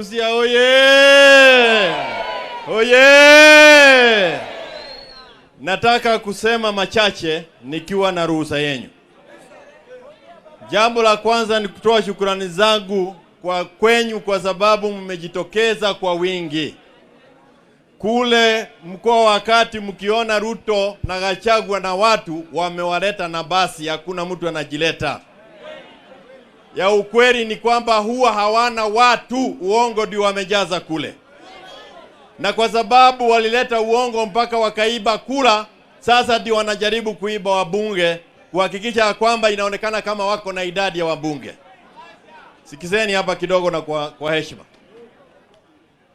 Busia oye! Oye! Nataka kusema machache nikiwa na ruhusa yenu. Jambo la kwanza ni kutoa shukrani zangu kwenyu kwa sababu mmejitokeza kwa wingi. Kule mkoa wakati mkiona Ruto na Gachagua na watu wamewaleta na basi, hakuna mtu anajileta. Ya ukweli ni kwamba huwa hawana watu, uongo ndio wamejaza kule. Na kwa sababu walileta uongo mpaka wakaiba kula, sasa ndio wanajaribu kuiba wabunge kuhakikisha kwamba inaonekana kama wako na idadi ya wabunge. Sikizeni hapa kidogo na kwa heshima.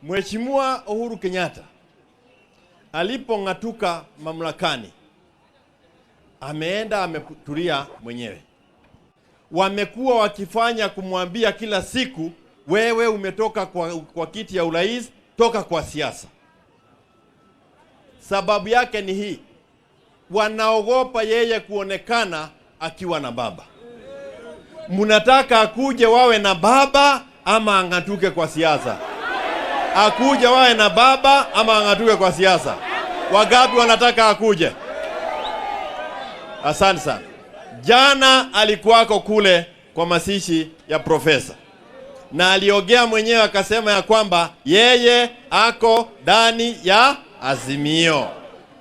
Mheshimiwa Uhuru Kenyatta alipong'atuka mamlakani, ameenda ametulia mwenyewe. Wamekuwa wakifanya kumwambia kila siku, wewe umetoka kwa kiti ya urais, toka kwa siasa. Sababu yake ni hii: wanaogopa yeye kuonekana akiwa na baba. Munataka akuje wawe na baba ama ang'atuke kwa siasa? Akuje wawe na baba ama ang'atuke kwa siasa? Wagapi wanataka akuje? Asante sana. Jana alikuwako kule kwa masishi ya profesa, na aliongea mwenyewe akasema ya kwamba yeye ako ndani ya Azimio,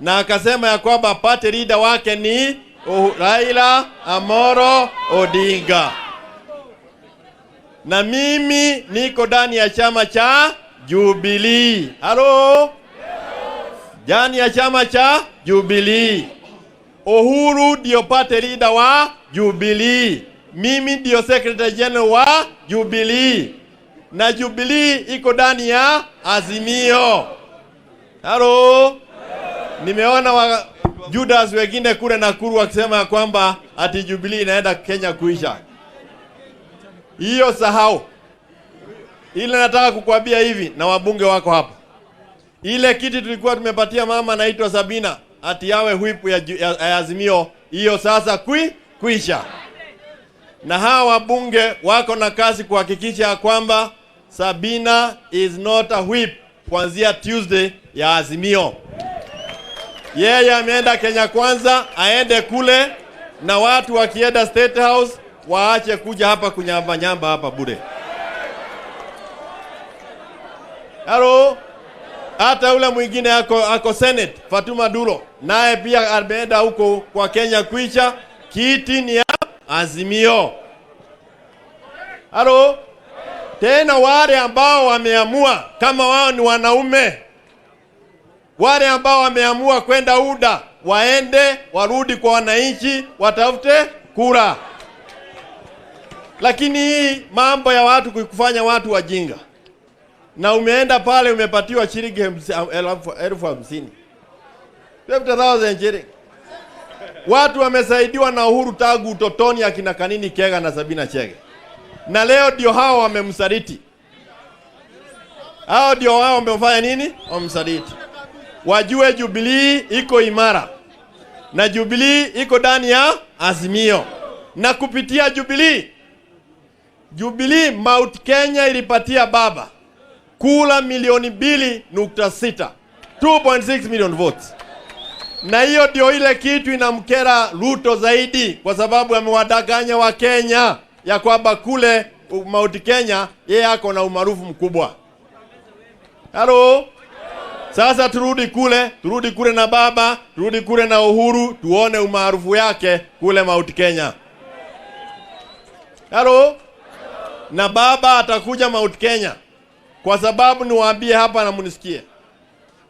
na akasema ya kwamba party leader wake ni Raila Amoro Odinga, na mimi niko ndani ya chama cha Jubilee. Halo? Ndani ya chama cha Jubilee. Uhuru ndio party leader wa Jubilee. Mimi ndio secretary general wa Jubilee. Na Jubilee iko ndani ya Azimio. Halo? Nimeona Judas wengine kule Nakuru wakisema ya kwamba ati Jubilee inaenda Kenya kuisha. Hiyo sahau. Ile nataka kukuambia hivi na wabunge wako hapa. Ile kiti tulikuwa tumepatia mama anaitwa Sabina ati yawe whip ya Azimio, hiyo sasa kuisha. Na hawa wabunge wako na kazi kuhakikisha kwamba Sabina is not a whip kuanzia Tuesday ya Azimio. Yeye ameenda Kenya Kwanza, aende kule, na watu wakienda State House waache kuja hapa kunyamba hapa bure. Halo? Hata ule mwingine ako Senate, Fatuma Duro, naye pia ameenda huko kwa Kenya kuisha, kiti ni ya Azimio. Halo? Tena wale ambao wameamua kama wao ni wanaume, wale ambao wameamua kwenda UDA, waende warudi kwa wananchi, watafute kura. Lakini hii mambo ya watu kufanya watu wajinga, na umeenda pale umepatiwa shilingi 50,000. 50,000 shilingi. Watu wamesaidiwa na Uhuru tangu utotoni, akina Kanini Kega na SABINA CHEGE. Na leo ndio hao wamemsaliti. Hao ndio wao wamefanya nini? Wamemsaliti. Wajue Jubilee iko imara. Na Jubilee iko ndani ya Azimio. Na kupitia Jubilee Mount Kenya ilipatia baba kula milioni 2.6, 2.6 million votes. Na hiyo ndio ile kitu inamkera Ruto zaidi, kwa sababu amewadanganya wa Kenya ya kwamba kule Mount Kenya yeye ako na umaarufu mkubwa. Halo? Sasa turudi kule na baba, turudi kule na Uhuru, tuone umaarufu yake kule Mount Kenya. Halo? Na baba atakuja Mount Kenya, kwa sababu niwaambie hapa na munisikie.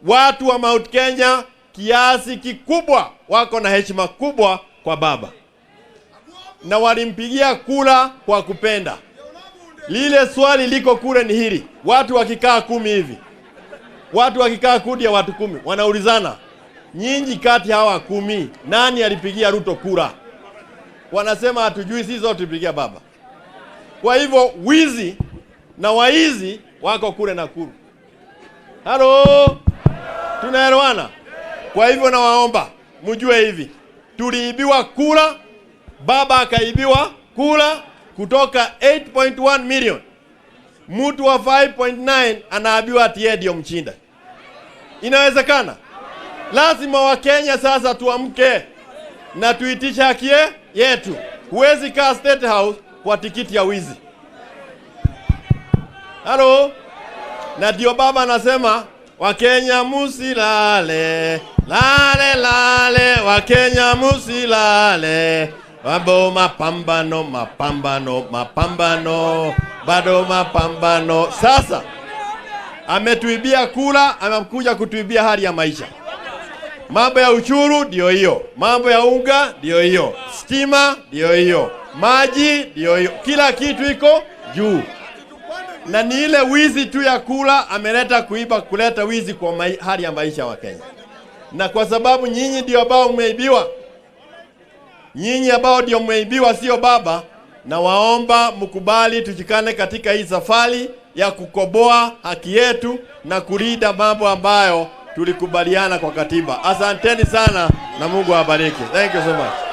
Watu wa Mount Kenya kiasi kikubwa wako na heshima kubwa kwa baba, na walimpigia kula kwa kupenda. Lile swali liko kule ni hili: watu wakikaa 10 hivi, watu wakikaa kudi ya watu 10, wanaulizana, nyinyi kati hawa 10 nani alipigia Ruto kura? Wanasema hatujui, sisi zote tulipigia baba. Kwa hivyo wizi na waizi wako kule Nakuru. Halo? Tunaelewana? Kwa hivyo nawaomba mjue hivi, tuliibiwa kura, baba akaibiwa kura kutoka 8.1 million mtu wa 5.9 anaambiwa ati yeye ndio mchinda. Inawezekana? Lazima Wakenya sasa tuamke na tuitishe haki yetu. Huwezi kaa State House kwa tikiti ya wizi. Halo? Na ndio baba anasema Wakenya musilale, lale lale, Wakenya musilale. Bado mapambano, mapambano, mapambano, bado mapambano. Sasa ametuibia kula, amekuja kutuibia hali ya maisha. Mambo ya ushuru ndio hiyo, mambo ya unga ndio hiyo, stima ndio hiyo, maji ndio hiyo, kila kitu iko juu. Na ni ile wizi tu ya kula ameleta kuiba, kuleta wizi kwa hali ya maisha wa Kenya. Na kwa sababu nyinyi ndio ambao mmeibiwa, nyinyi ambao ndio mmeibiwa, sio baba, na waomba mkubali tushikane katika hii safari ya kukoboa haki yetu na kulinda mambo ambayo tulikubaliana kwa katiba. Asanteni sana na Mungu awabariki. Thank you so much.